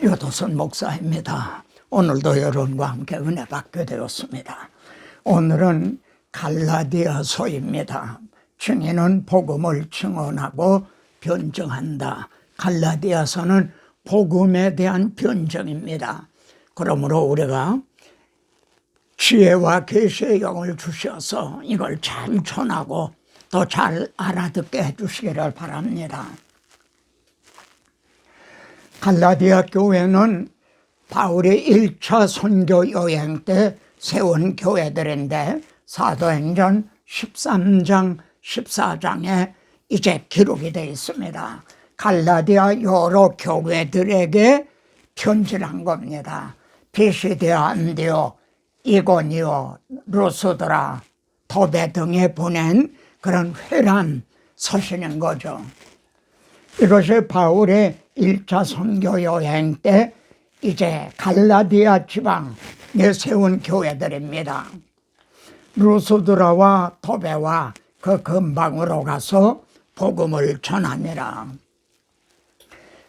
유도선 목사입니다. 오늘도 여러분과 함께 은혜 받게 되었습니다. 오늘은 갈라디아서입니다. 증인은 복음을 증언하고 변증한다. 갈라디아서는 복음에 대한 변증입니다. 그러므로 우리가 지혜와 계시의 영을 주셔서 이걸 잘 전하고 더 잘 알아듣게 해주시기를 바랍니다. 갈라디아 교회는 바울의 1차 선교 여행 때 세운 교회들인데 사도행전 13장, 14장에 이제 기록이 되어 있습니다. 갈라디아 여러 교회들에게 편지를 한 겁니다. 피시디아, 안디옥, 이고니오, 루스드라, 더베 등에 보낸 그런 회란 서신인 거죠. 이것이 바울의 1차 선교 여행 때 이제 갈라디아 지방에 세운 교회들입니다. 루스드라와 더베와 그 근방으로 가서 복음을 전하니라.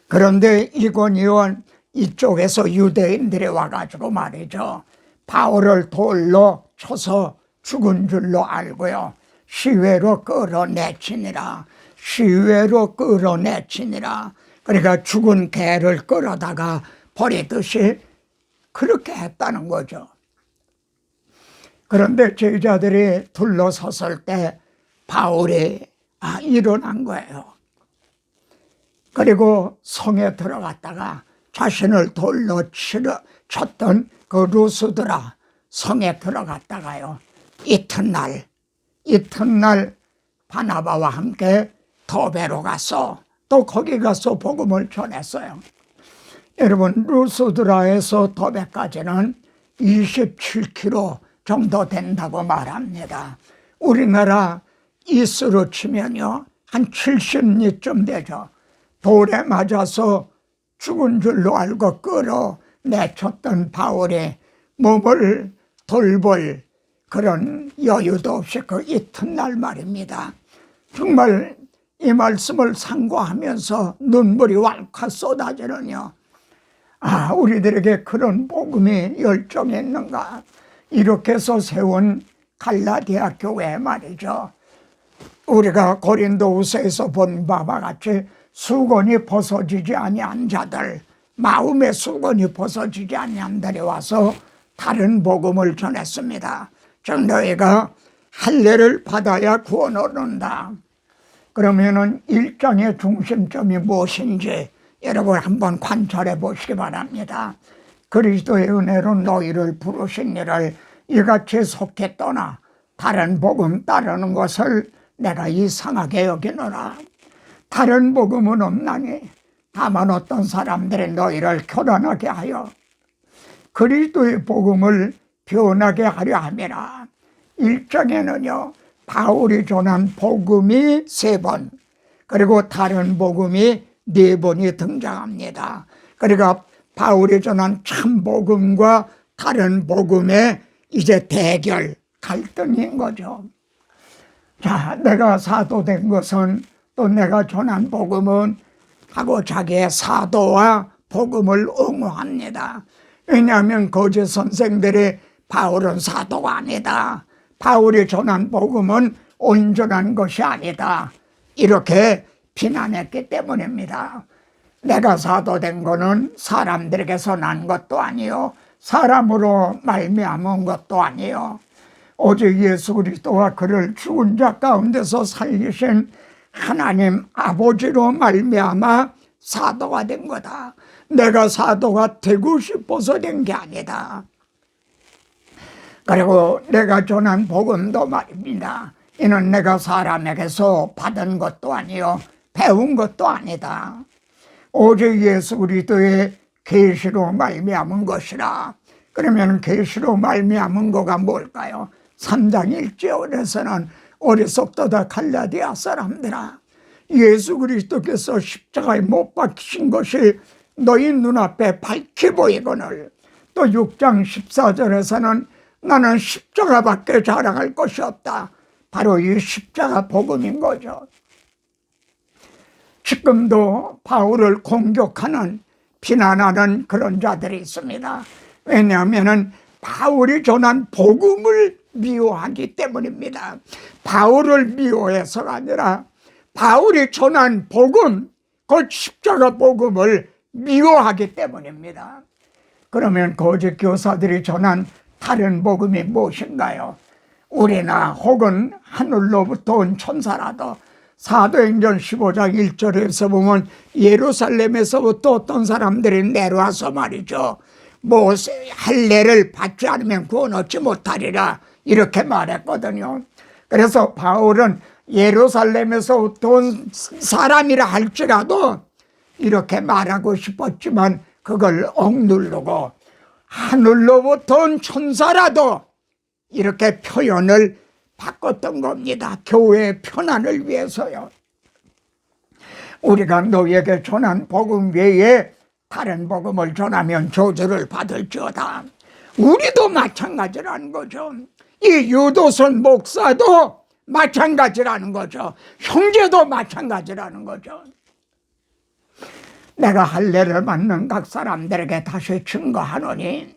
그런데 이고니온 이쪽에서 유대인들이 와가지고 말이죠, 바울을 돌로 쳐서 죽은 줄로 알고요, 시외로 끌어내치니라. 시외로 끌어내치니라. 그러니까 죽은 개를 끌어다가 버리듯이 그렇게 했다는 거죠. 그런데 제자들이 둘러섰을 때 바울이 일어난 거예요. 그리고 성에 들어갔다가 자신을 돌로 쳤던 그 루스드라 성에 들어갔다가요, 이튿날 바나바와 함께 더베로 가서 또 거기 가서 복음을 전했어요. 여러분, 루스드라에서 더베까지는 27km 정도 된다고 말합니다. 우리나라 이스로 치면요, 한 70리쯤 되죠. 돌에 맞아서 죽은 줄로 알고 끌어내쳤던 바울이 몸을 돌볼 그런 여유도 없이 그 이튿날 말입니다. 정말 이 말씀을 상고하면서 눈물이 왈칵 쏟아지는요, 우리들에게 그런 복음이 열정이 있는가. 이렇게 해서 세운 갈라디아 교회 말이죠. 우리가 고린도후서에서 본 바와 같이 수건이 벗어지지 아니한 자들, 마음의 수건이 벗어지지 아니한 자들이 와서 다른 복음을 전했습니다. 즉 너희가 할례를 받아야 구원을 얻는다. 그러면은 1장의 중심점이 무엇인지 여러분 한번 관찰해 보시기 바랍니다. 그리스도의 은혜로 너희를 부르신 이를 이같이 속해 떠나 다른 복음 따르는 것을 내가 이상하게 여기노라. 다른 복음은 없나니 다만 어떤 사람들이 너희를 교란하게 하여 그리스도의 복음을 변하게 하려 함이라. 1장에는요 바울이 전한 복음이 3번, 그리고 다른 복음이 4번이 등장합니다. 그러니까 바울이 전한 참 복음과 다른 복음의 이제 대결, 갈등인 거죠. 자, 내가 사도된 것은, 또 내가 전한 복음은 하고 자기의 사도와 복음을 옹호합니다. 왜냐하면 거짓 선생들이 바울은 사도가 아니다, 바울이 전한 복음은 온전한 것이 아니다, 이렇게 비난했기 때문입니다. 내가 사도된 것은 사람들에게서 난 것도 아니요, 사람으로 말미암은 것도 아니요, 오직 예수 그리스도와 그를 죽은 자 가운데서 살리신 하나님 아버지로 말미암아 사도가 된 거다. 내가 사도가 되고 싶어서 된 게 아니다. 그리고 내가 전한 복음도 말입니다. 이는 내가 사람에게서 받은 것도 아니요 배운 것도 아니다. 오직 예수 그리스도의 계시로 말미암은 것이라. 그러면 계시로 말미암은 거가 뭘까요? 3장 1절에서는 어리석도다 갈라디아 사람들아, 예수 그리스도께서 십자가에 못 박히신 것이 너희 눈앞에 밝히 보이거늘. 또 6장 14절에서는 나는 십자가밖에 자랑할 것이 없다. 바로 이 십자가 복음인 거죠. 지금도 바울을 공격하는 비난하는 그런 자들이 있습니다. 왜냐하면 바울이 전한 복음을 미워하기 때문입니다. 바울을 미워해서가 아니라 바울이 전한 복음, 그 십자가 복음을 미워하기 때문입니다. 그러면 거짓 교사들이 전한 다른 복음이 무엇인가요? 우리나 혹은 하늘로부터 온 천사라도 사도행전 15장 1절에서 보면 예루살렘에서부터 어떤 사람들이 내려와서 말이죠, 할례를 받지 않으면 구원 얻지 못하리라 이렇게 말했거든요. 그래서 바울은 예루살렘에서부터 온 사람이라 할지라도 이렇게 말하고 싶었지만 그걸 억누르고 하늘로부터 온 천사라도 이렇게 표현을 바꿨던 겁니다. 교회의 편안을 위해서요. 우리가 너희에게 전한 복음 외에 다른 복음을 전하면 저주를 받을지어다. 우리도 마찬가지라는 거죠. 이 유도선 목사도 마찬가지라는 거죠. 형제도 마찬가지라는 거죠. 내가 할례를 받는 각 사람들에게 다시 증거하노니,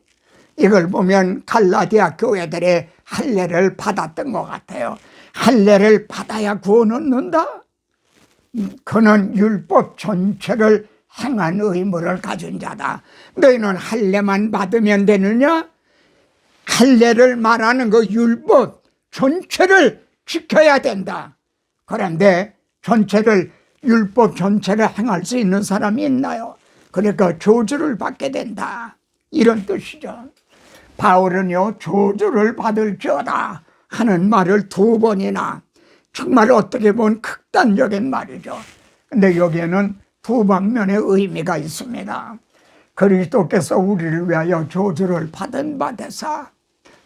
이걸 보면 갈라디아 교회들이 할례를 받았던 것 같아요. 할례를 받아야 구원 얻는다? 그는 율법 전체를 행한 의무를 가진 자다. 너희는 할례만 받으면 되느냐? 할례를 말하는 그 율법 전체를 지켜야 된다. 그런데 율법 전체를 행할 수 있는 사람이 있나요? 그러니까 저주를 받게 된다, 이런 뜻이죠. 바울은요, 저주를 받을지어다 하는 말을 2번이나, 정말 어떻게 보면 극단적인 말이죠. 근데 여기에는 두 방면의 의미가 있습니다. 그리스도께서 우리를 위하여 저주를 받은 바 되사,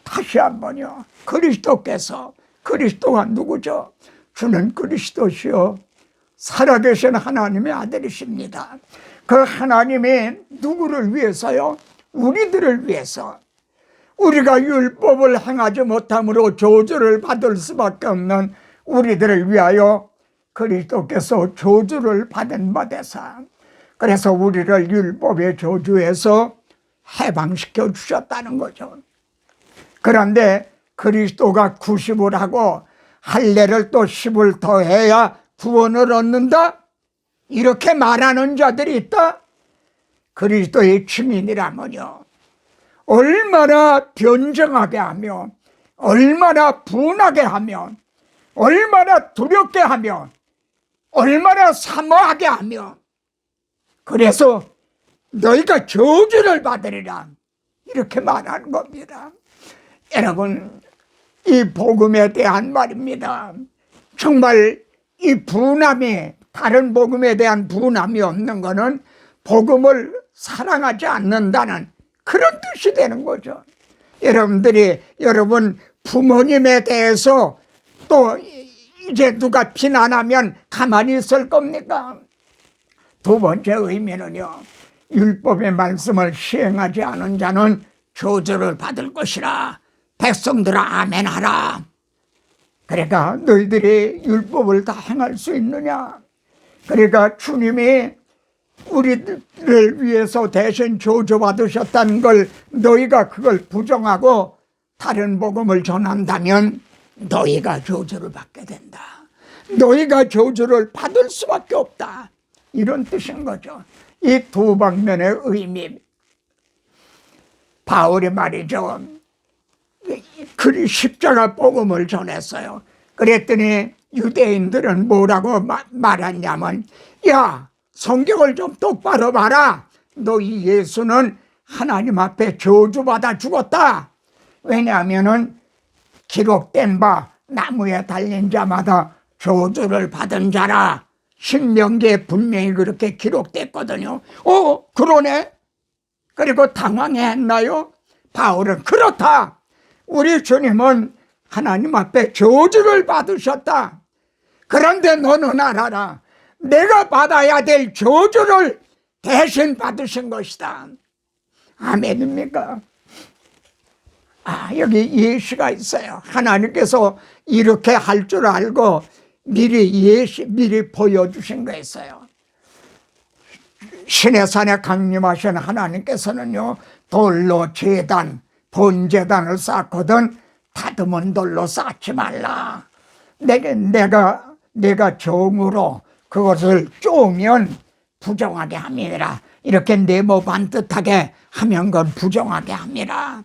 다시 한번요, 그리스도가 누구죠? 주는 그리스도시요 살아계신 하나님의 아들이십니다. 그 하나님이 누구를 위해서요? 우리들을 위해서. 우리가 율법을 행하지 못함으로 저주를 받을 수밖에 없는 우리들을 위하여 그리스도께서 저주를 받은 바 되사, 그래서 우리를 율법의 저주에서 해방시켜 주셨다는 거죠. 그런데 그리스도가 90을 하고 할례를 또 10을 더해야 구원을 얻는다? 이렇게 말하는 자들이 있다? 그리스도의 증인이라면요, 얼마나 변정하게 하며, 얼마나 분하게 하며, 얼마나 두렵게 하며, 얼마나 사모하게 하며, 그래서 너희가 저주를 받으리라 이렇게 말하는 겁니다. 여러분, 이 복음에 대한 말입니다. 정말 이 분함이, 다른 복음에 대한 분함이 없는 것은 복음을 사랑하지 않는다는 그런 뜻이 되는 거죠. 여러분 부모님에 대해서 또 이제 누가 비난하면 가만히 있을 겁니까? 두 번째 의미는요, 율법의 말씀을 시행하지 않은 자는 저주를 받을 것이라. 백성들아 아멘하라. 그러니까 너희들이 율법을 다 행할 수 있느냐? 그러니까 주님이 우리를 위해서 대신 저주받으셨다는 걸 너희가 그걸 부정하고 다른 복음을 전한다면 너희가 저주를 받게 된다. 너희가 저주를 받을 수밖에 없다, 이런 뜻인 거죠. 이 두 방면의 의미. 바울이 말이죠, 그 십자가 복음을 전했어요. 그랬더니 유대인들은 뭐라고 말했냐면, 야, 성경을 좀 똑바로 봐라. 너 이 예수는 하나님 앞에 저주받아 죽었다. 왜냐하면은 기록된 바 나무에 달린 자마다 저주를 받은 자라. 신명기에 분명히 그렇게 기록됐거든요. 그러네. 그리고 당황했나요? 바울은 그렇다. 우리 주님은 하나님 앞에 저주를 받으셨다. 그런데 너는 알아라. 내가 받아야 될 저주를 대신 받으신 것이다. 아멘입니까? 여기 예시가 있어요. 하나님께서 이렇게 할 줄 알고 미리 보여주신 거 있어요. 시내산에 강림하신 하나님께서는요, 돌로 제단, 번제단을 쌓거든 다듬은 돌로 쌓지 말라. 내가 정으로 그것을 쪼면 부정하게 함이라. 이렇게 네모 반듯하게 하면 그건 부정하게 함이라.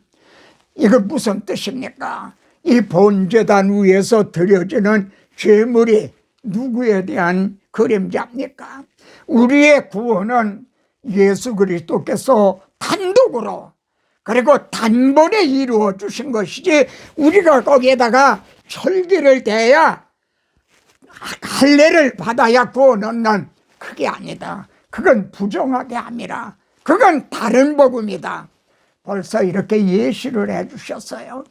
이거 무슨 뜻입니까? 이 번제단 위에서 드려지는 제물이 누구에 대한 그림자입니까? 우리의 구원은 예수 그리스도께서 단독으로 그리고 단번에 이루어 주신 것이지, 우리가 거기에다가 철기를 대야 할례를 받아야 구원 얻는 그게 아니다. 그건 부정하게 함이라. 그건 다른 복음이다. 벌써 이렇게 예시를 해 주셨어요.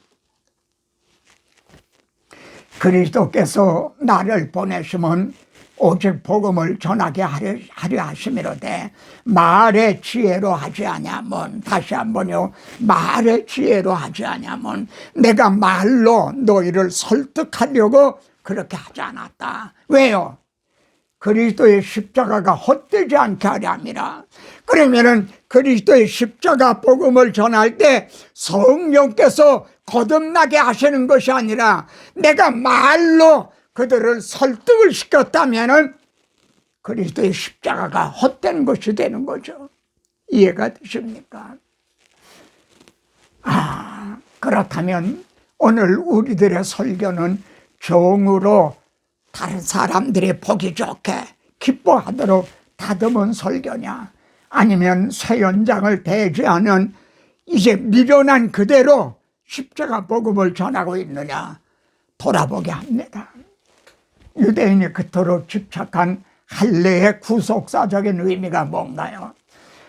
그리스도께서 나를 보내시면 오직 복음을 전하게 하려 하심이로되 말의 지혜로 하지 아니하면, 다시 한번요, 말의 지혜로 하지 아니하면 내가 말로 너희를 설득하려고 그렇게 하지 않았다. 왜요? 그리스도의 십자가가 헛되지 않게 하려 함이라. 그러면은 그리스도의 십자가 복음을 전할 때 성령께서 거듭나게 하시는 것이 아니라 내가 말로 그들을 설득을 시켰다면은 그리스도의 십자가가 헛된 것이 되는 거죠. 이해가 되십니까? 그렇다면 오늘 우리들의 설교는 정으로 다른 사람들이 보기 좋게 기뻐하도록 다듬은 설교냐, 아니면 새 연장을 대지하는 이제 미련한 그대로 십자가 복음을 전하고 있느냐 돌아보게 합니다. 유대인이 그토록 집착한 할례의 구속사적인 의미가 뭔가요?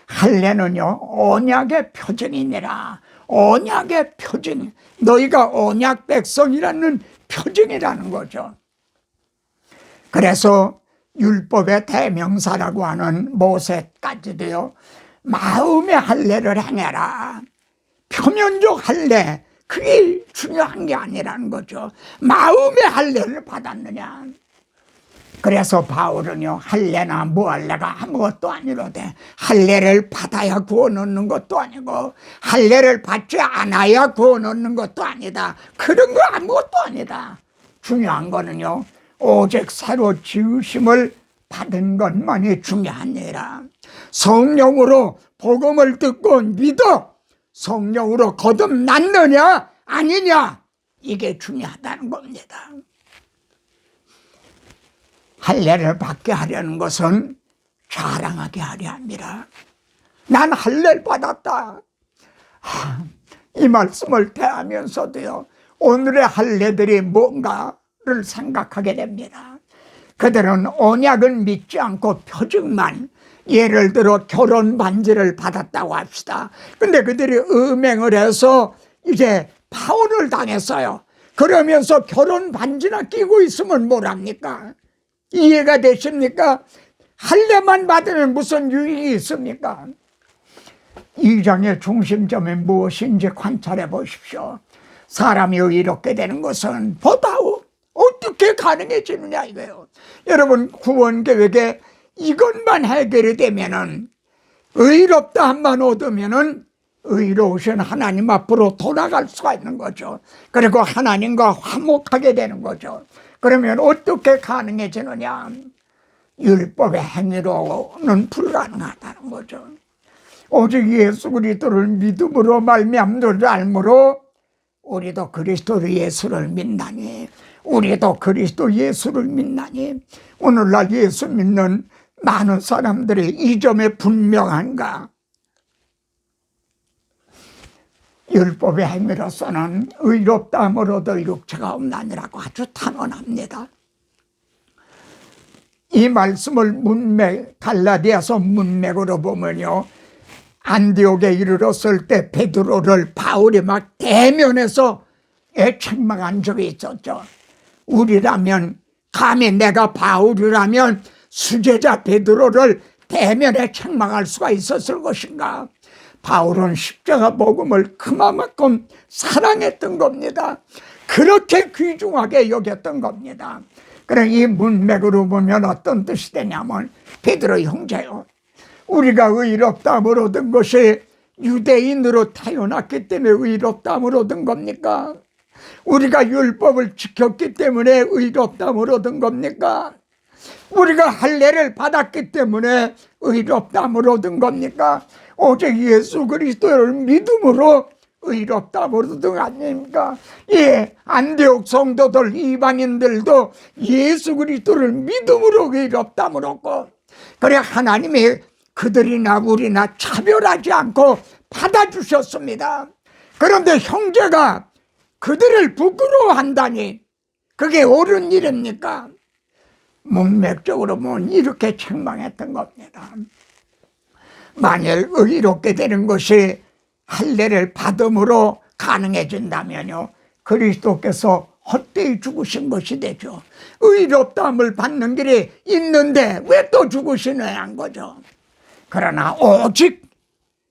할례는요, 언약의 표징이니라. 언약의 표징, 너희가 언약 백성이라는 표징이라는 거죠. 그래서 율법의 대명사라고 하는 모세까지도요, 마음의 할례를 행해라. 표면적 할례, 그게 중요한 게 아니라는 거죠. 마음의 할례를 받았느냐. 그래서 바울은요, 할례나 무할례가 아무것도 아니로되 할례를 받아야 구원 얻는 것도 아니고 할례를 받지 않아야 구원 얻는 것도 아니다. 그런 거 아무것도 아니다. 중요한 거는요, 오직 새로 지으심을 받은 것만이 중요하니라. 성령으로 복음을 듣고 믿어 성령으로 거듭났느냐 아니냐, 이게 중요하다는 겁니다. 할례를 받게 하려는 것은 자랑하게 하려 합니다. 난 할례를 받았다. 이 말씀을 대하면서도요, 오늘의 할례들이 뭔가를 생각하게 됩니다. 그들은 언약을 믿지 않고 표징만, 예를 들어 결혼 반지를 받았다고 합시다. 근데 그들이 음행을 해서 이제 파혼을 당했어요. 그러면서 결혼 반지나 끼고 있으면 뭐랍니까? 이해가 되십니까? 할례만 받으면 무슨 유익이 있습니까? 이 장의 중심점이 무엇인지 관찰해 보십시오. 사람이 의롭게 되는 것은 보다오 어떻게 가능해지느냐 이거예요. 여러분, 구원 계획에 이것만 해결이 되면은, 의롭다 한만 얻으면은 의로우신 하나님 앞으로 돌아갈 수가 있는 거죠. 그리고 하나님과 화목하게 되는 거죠. 그러면 어떻게 가능해지느냐? 율법의 행위로는 불가능하다는 거죠. 오직 예수 그리스도를 믿음으로 말미암는 알므로 우리도 그리스도 예수를 믿나니, 우리도 그리스도 예수를 믿나니. 오늘날 예수 믿는 많은 사람들이 이 점에 분명한가? 율법의 행위로서는 의롭다함으로도 육체가 없나니라고 아주 단언합니다. 이 말씀을 갈라디아서 문맥으로 보면요, 안디옥에 이르렀을 때 베드로를 바울이 막 대면해서 책망한 적이 있었죠. 우리라면, 감히 내가 바울이라면 수제자 베드로를 대면에 책망할 수가 있었을 것인가? 바울은 십자가 복음을 그만큼 사랑했던 겁니다. 그렇게 귀중하게 여겼던 겁니다. 그래, 이 문맥으로 보면 어떤 뜻이 되냐면, 베드로 형제요, 우리가 의롭다함을 얻은 것이 유대인으로 태어났기 때문에 의롭다함을 얻은 겁니까? 우리가 율법을 지켰기 때문에 의롭다함을 얻은 겁니까? 우리가 할례를 받았기 때문에 의롭다함을 얻은 겁니까? 오직 예수 그리스도를 믿음으로 의롭다함을 얻은 거 아닙니까? 예, 안디옥 성도들 이방인들도 예수 그리스도를 믿음으로 의롭다함을 얻고, 그래 하나님이 그들이나 우리나 차별하지 않고 받아주셨습니다. 그런데 형제가 그들을 부끄러워한다니 그게 옳은 일입니까? 문맥적으로 보면 이렇게 책망했던 겁니다. 만일 의롭게 되는 것이 할례를 받음으로 가능해진다면요, 그리스도께서 헛되이 죽으신 것이 되죠. 의롭다함을 받는 길이 있는데 왜 또 죽으시느냐 한 거죠. 그러나 오직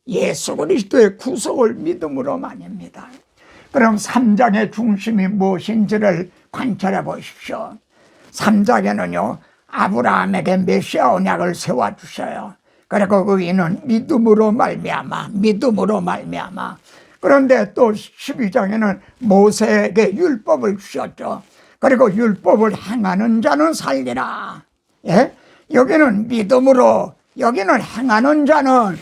예수 그리스도의 구속을 믿음으로만입니다. 그럼 3장의 중심이 무엇인지를 관찰해 보십시오. 3장에는요, 아브라함에게 메시아 언약을 세워주셔요. 그리고 그이는 믿음으로 말미암아, 믿음으로 말미암아. 그런데 또 12장에는 모세에게 율법을 주셨죠. 그리고 율법을 행하는 자는 살리라. 예? 여기는 믿음으로, 여기는 행하는 자는,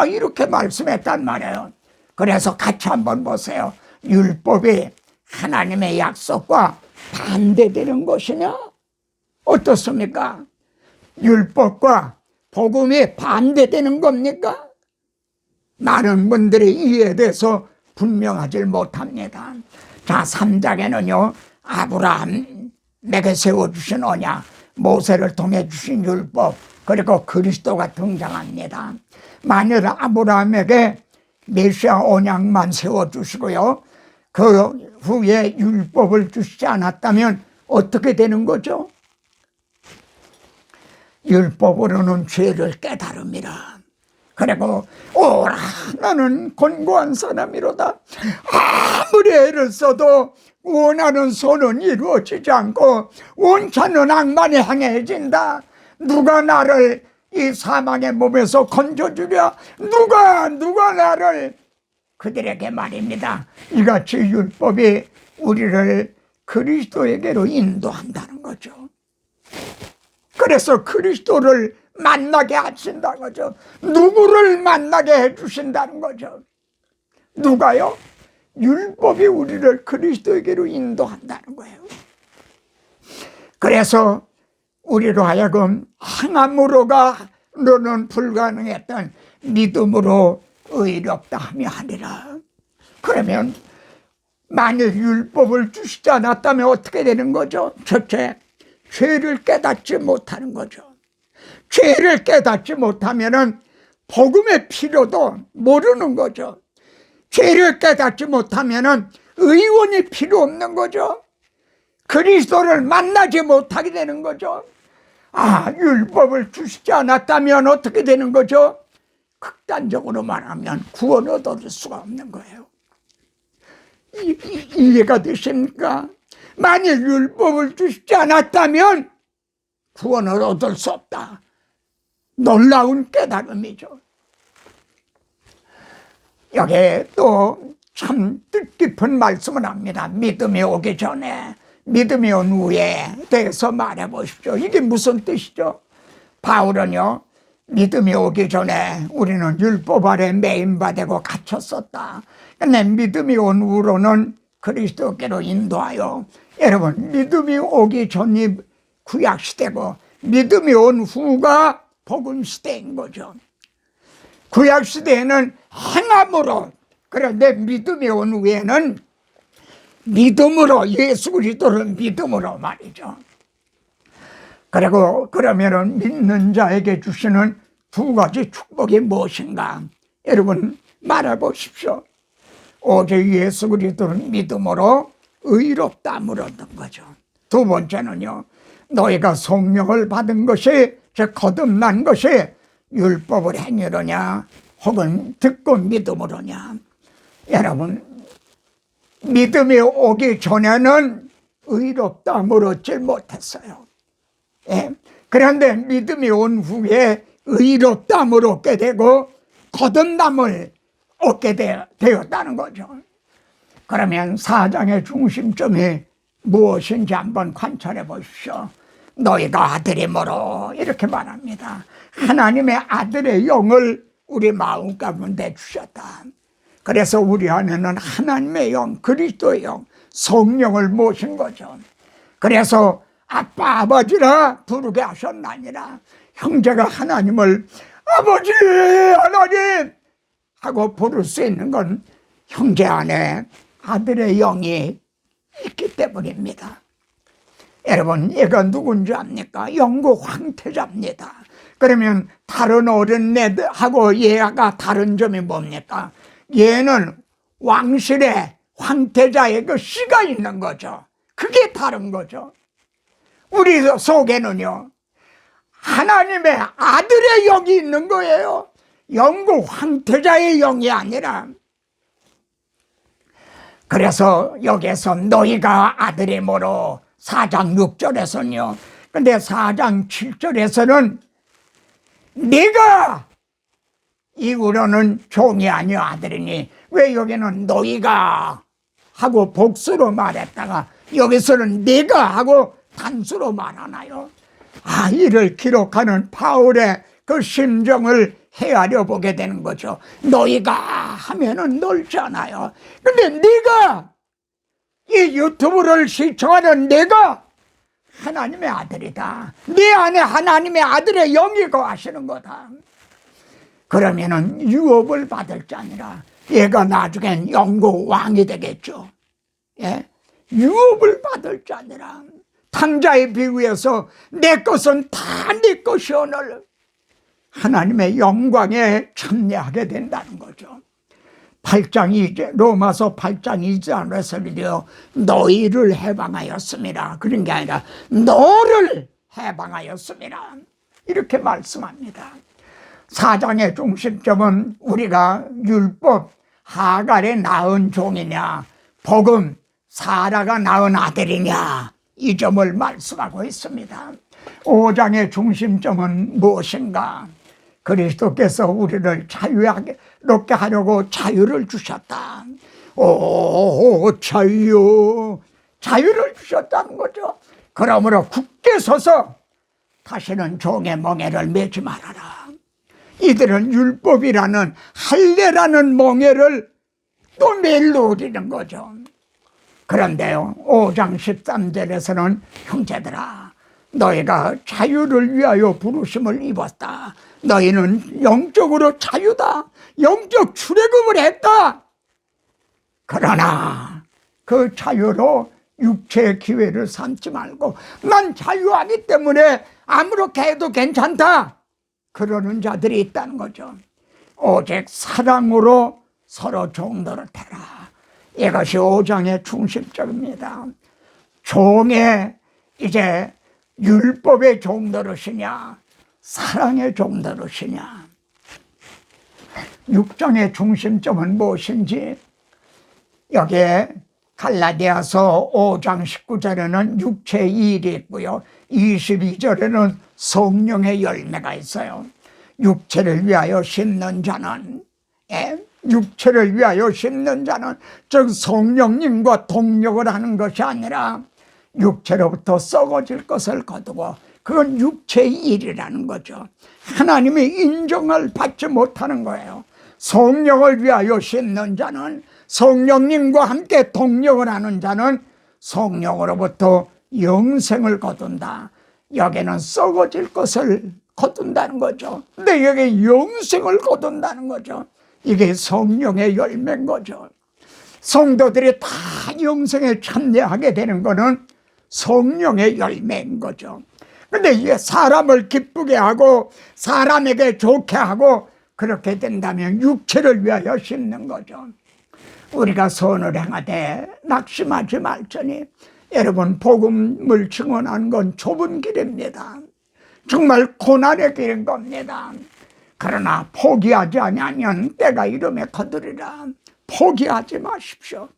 이렇게 말씀했단 말이에요. 그래서 같이 한번 보세요. 율법이 하나님의 약속과 반대되는 것이냐? 어떻습니까? 율법과 복음이 반대되는 겁니까? 많은 분들이 이에 대해서 분명하지 못합니다. 자, 3장에는요, 아브라함에게 세워주신 언약, 모세를 통해 주신 율법, 그리고 그리스도가 등장합니다. 만일 아브라함에게 메시아 언약만 세워주시고요, 그 후에 율법을 주시지 않았다면 어떻게 되는 거죠? 율법으로는 죄를 깨달음이라. 그리고 오라 나는 곤고한 사람이로다. 아무리 애를 써도 원하는 소는 이루어지지 않고 원찮은 악만이 행해진다. 누가 나를 이 사망의 몸에서 건져주랴? 누가 나를? 그들에게 말입니다. 이같이 율법이 우리를 그리스도에게로 인도한다는 거죠. 그래서 그리스도를 만나게 하신다는 거죠. 누구를 만나게 해주신다는 거죠. 누가요? 율법이 우리를 그리스도에게로 인도한다는 거예요. 그래서 우리로 하여금 행함으로는 불가능했던 믿음으로 의롭다 하며 하리라. 그러면 만일 율법을 주시지 않았다면 어떻게 되는 거죠? 첫째, 죄를 깨닫지 못하는 거죠. 죄를 깨닫지 못하면은 복음의 필요도 모르는 거죠. 죄를 깨닫지 못하면은 의원이 필요 없는 거죠. 그리스도를 만나지 못하게 되는 거죠. 율법을 주시지 않았다면 어떻게 되는 거죠? 극단적으로 말하면 구원을 얻을 수가 없는 거예요. 이해가 되십니까? 만일 율법을 주시지 않았다면 구원을 얻을 수 없다. 놀라운 깨달음이죠. 여기에 또 참 뜻깊은 말씀을 합니다. 믿음이 오기 전에, 믿음이 온 후에 대해서 말해 보십시오. 이게 무슨 뜻이죠? 바울은요, 믿음이 오기 전에 우리는 율법 아래 매인바되고 갇혔었다. 근데 믿음이 온 후로는 그리스도께로 인도하여, 여러분, 믿음이 오기 전이 구약시대고 믿음이 온 후가 복음시대인 거죠. 구약시대에는 행함으로, 그런데 믿음이 온 후에는 믿음으로, 예수 그리스도를 믿음으로 말이죠. 그리고 그러면은 믿는 자에게 주시는 두 가지 축복이 무엇인가? 여러분 말해 보십시오. 오직 예수 그리스도를 믿음으로 의롭다함을 얻는 거죠. 두 번째는요, 너희가 성령을 받은 것이, 즉 거듭난 것이 율법을 행위로냐 혹은 듣고 믿음으로냐. 여러분, 믿음이 오기 전에는 의롭다함을 얻지 못했어요. 예. 그런데 믿음이 온 후에 의롭다함을 얻게 되고 거듭남을 얻게 되었다는 거죠. 그러면 사장의 중심점이 무엇인지 한번 관찰해 보십시오. 너희가 아들이므로 이렇게 말합니다. 하나님의 아들의 영을 우리 마음 가운데 주셨다. 그래서 우리 안에는 하나님의 영, 그리스도의 영, 성령을 모신 거죠. 그래서 아빠 아버지라 부르게 하셨나니라. 형제가 하나님을 아버지 하나님 하고 부를 수 있는 건 형제 안에 아들의 영이 있기 때문입니다. 여러분, 얘가 누군지 압니까? 영국 황태자입니다. 그러면 다른 어린애들하고 얘가 다른 점이 뭡니까? 얘는 왕실에 황태자의 그 씨가 있는 거죠. 그게 다른 거죠. 우리 속에는요, 하나님의 아들의 영이 있는 거예요. 영국 황태자의 영이 아니라. 그래서 여기서 너희가 아들이므로 4장 6절에서는요. 근데 4장 7절에서는 네가 이후로는 종이 아니여 아들이니, 왜 여기는 너희가 하고 복수로 말했다가 여기서는 네가 하고 단수로 말하나요? 이를 기록하는 바울의 그 심정을 헤아려 보게 되는 거죠. 너희가 하면은 넓잖아요. 근데 네가, 이 유튜브를 시청하는 내가 하나님의 아들이다. 네 안에 하나님의 아들의 영이 거하시는 거다. 그러면은 유업을 받을 자니라. 얘가 나중엔 영국 왕이 되겠죠. 예? 유업을 받을 자니라. 탕자의 비유에서 내 것은 다 네 것이오늘 하나님의 영광에 참여하게 된다는 거죠. 8장이 로마서 8장 2절에서 너희를 해방하였습니다. 그런 게 아니라 너를 해방하였습니다. 이렇게 말씀합니다. 4장의 중심점은 우리가 율법 하갈에 낳은 종이냐, 복음 사라가 낳은 아들이냐, 이 점을 말씀하고 있습니다. 5장의 중심점은 무엇인가? 그리스도께서 우리를 자유롭게 하려고 자유를 주셨다. 자유를 주셨다는 거죠. 그러므로 굳게 서서 다시는 종의 멍에를 매지 말아라. 이들은 율법이라는 할례라는 멍에를 또 매일 누리는 거죠. 그런데요, 5장 13절에서는 형제들아, 너희가 자유를 위하여 부르심을 입었다. 너희는 영적으로 자유다. 영적 출애굽을 했다. 그러나 그 자유로 육체의 기회를 삼지 말고 난 자유하기 때문에 아무렇게 해도 괜찮다. 그러는 자들이 있다는 거죠. 오직 사랑으로 서로 종노릇 해라. 이것이 5장의 중심적입니다. 종의 이제 율법의 종노릇이냐, 사랑의 종노릇이냐. 6장의 중심점은 무엇인지, 여기에 갈라디아서 5장 19절에는 육체의 일이 있고요, 22절에는 성령의 열매가 있어요. 육체를 위하여 심는 자는, 육체를 위하여 심는 자는 즉 성령님과 동력을 하는 것이 아니라 육체로부터 썩어질 것을 거두고, 그건 육체의 일이라는 거죠. 하나님의 인정을 받지 못하는 거예요. 성령을 위하여 심는 자는, 성령님과 함께 동력을 하는 자는 성령으로부터 영생을 거둔다. 여기는 썩어질 것을 거둔다는 거죠. 근데 여기 영생을 거둔다는 거죠. 이게 성령의 열매인 거죠. 성도들이 다 영생에 참여하게 되는 거는 성령의 열매인 거죠. 근데 이게 사람을 기쁘게 하고 사람에게 좋게 하고 그렇게 된다면 육체를 위하여 심는 거죠. 우리가 선을 행하되 낙심하지 말자니. 여러분, 복음을 증언하는 건 좁은 길입니다. 정말 고난의 길인 겁니다. 그러나 포기하지 아니하면 때가 이름에 거두리라. 포기하지 마십시오.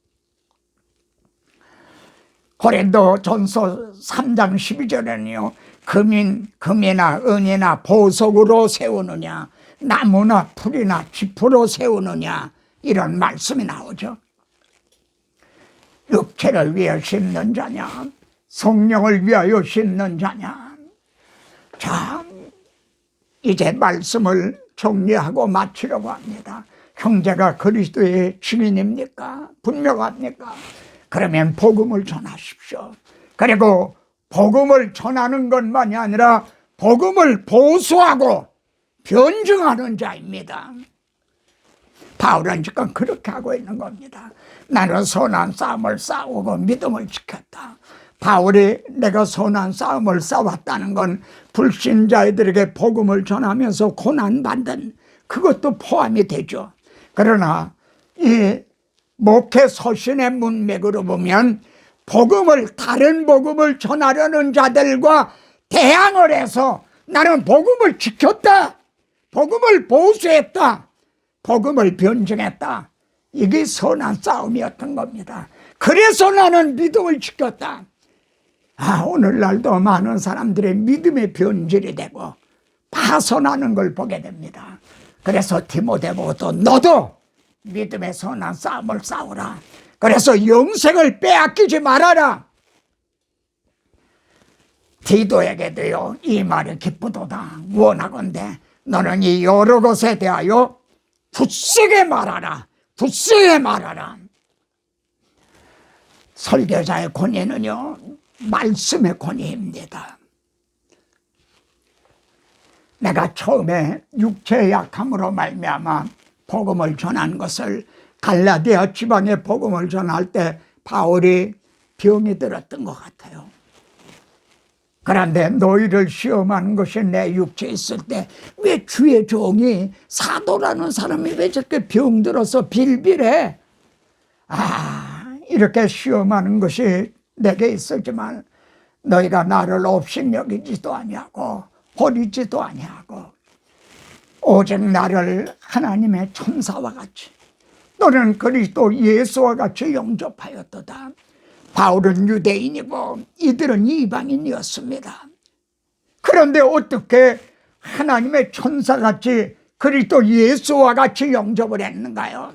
고린도전서 3장 12절에는요 금이나 은이나 보석으로 세우느냐, 나무나 풀이나 짚으로 세우느냐, 이런 말씀이 나오죠. 육체를 위해 심는 자냐, 성령을 위하여 심는 자냐. 자, 이제 말씀을 정리하고 마치려고 합니다. 형제가 그리스도의 증인입니까? 분명합니까? 그러면 복음을 전하십시오. 그리고 복음을 전하는 것만이 아니라 복음을 보수하고 변증하는 자입니다. 바울은 지금 그렇게 하고 있는 겁니다. 나는 선한 싸움을 싸우고 믿음을 지켰다. 바울이 내가 선한 싸움을 싸웠다는 건 불신자들에게 복음을 전하면서 고난받은 그것도 포함이 되죠. 그러나 이 목회 서신의 문맥으로 보면 다른 복음을 전하려는 자들과 대항을 해서 나는 복음을 지켰다, 복음을 보수했다, 복음을 변증했다, 이게 선한 싸움이었던 겁니다. 그래서 나는 믿음을 지켰다. 오늘날도 많은 사람들의 믿음의 변질이 되고 파손하는 걸 보게 됩니다. 그래서 디모데보고도 너도 믿음의 선한 싸움을 싸우라. 그래서 영생을 빼앗기지 말아라. 디도에게도요, 이 말이 기쁘도다. 원하건대 너는 이 여러 것에 대하여 굳세게 말하라. 굳세게 말하라. 설교자의 권위는요, 말씀의 권위입니다. 내가 처음에 육체의 약함으로 말미암아 복음을 전한 것을 갈라디아 지방에 복음을 전할 때 바울이 병이 들었던 것 같아요. 그런데 너희를 시험하는 것이 내 육체에 있을 때 왜 주의 종이 사도라는 사람이 왜 저렇게 병들어서 빌빌해? 이렇게 시험하는 것이 내게 있었지만 너희가 나를 업신여기지도 아니하고 버리지도 아니하고 오직 나를 하나님의 천사와 같이 또는 그리스도 예수와 같이 영접하였도다. 바울은 유대인이고 이들은 이방인이었습니다. 그런데 어떻게 하나님의 천사같이 그리스도 예수와 같이 영접을 했는가요?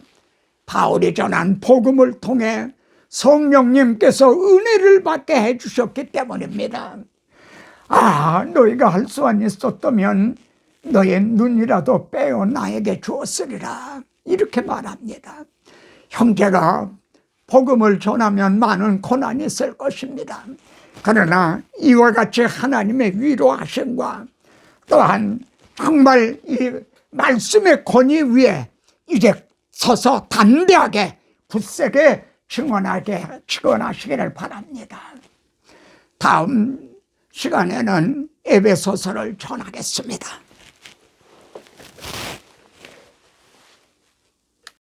바울이 전한 복음을 통해 성령님께서 은혜를 받게 해주셨기 때문입니다. 너희가 할 수만 있었다면 너의 눈이라도 빼어 나에게 주었으리라, 이렇게 말합니다. 형제가 복음을 전하면 많은 고난이 있을 것입니다. 그러나 이와 같이 하나님의 위로하심과 또한 정말 이 말씀의 권위 위에 이제 서서 담대하게 굳세게 증언하시기를 바랍니다. 다음 시간에는 에베소서를 전하겠습니다.